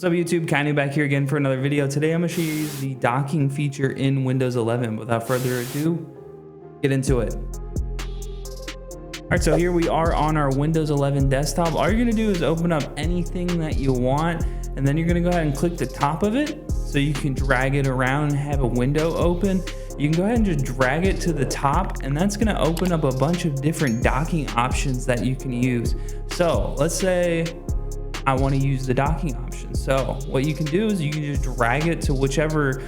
What's up YouTube, Kanu back here again for another video. Today I'm going to show you the docking feature in Windows 11. Without further ado, get into it. Alright, so here we are on our Windows 11 desktop. All you're going to do is open up anything that you want, and then you're going to go ahead and click the top of it so you can drag it around and have a window open. You can go ahead and just drag it to the top, and that's going to open up a bunch of different docking options that you can use. So let's say I want to use the docking option. So what you can do is you can just drag it to whichever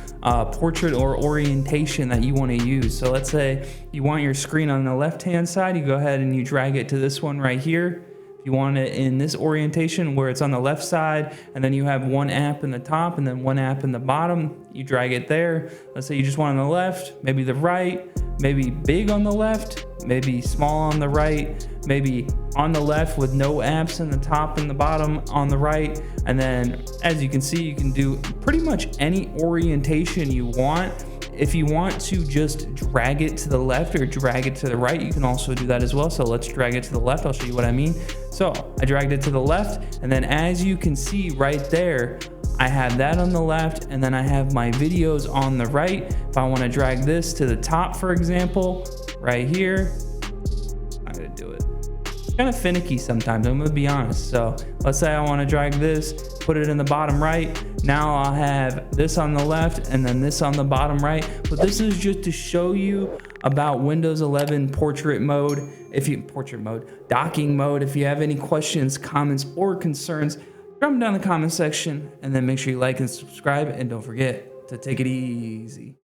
portrait or orientation that you want to use. So let's say you want your screen on the left hand side, you go ahead and you drag it to this one right here. If you want it in this orientation where it's on the left side, and then you have one app in the top and then one app in the bottom, you drag it there. Let's say you just want on the left, maybe the right, maybe big on the left, maybe small on the right, maybe on the left with no apps in the top and the bottom on the right. And then as you can see, you can do pretty much any orientation you want. If you want to just drag it to the left or drag it to the right, you can also do that as well. So let's drag it to the left. I'll show you what I mean. So I dragged it to the left, and then as you can see right there, I have that on the left, and then I have my videos on the right. If I want to drag this to the top, for example, right here, I'm gonna do it. It's kind of finicky sometimes, I'm gonna be honest. So let's say I want to drag this, put it in the bottom right. Now I'll have this on the left and then this on the bottom right. But this is just to show you about Windows 11 docking mode. If you have any questions, comments, or concerns, drop them down in the comment section, and then make sure you like and subscribe, and don't forget to take it easy.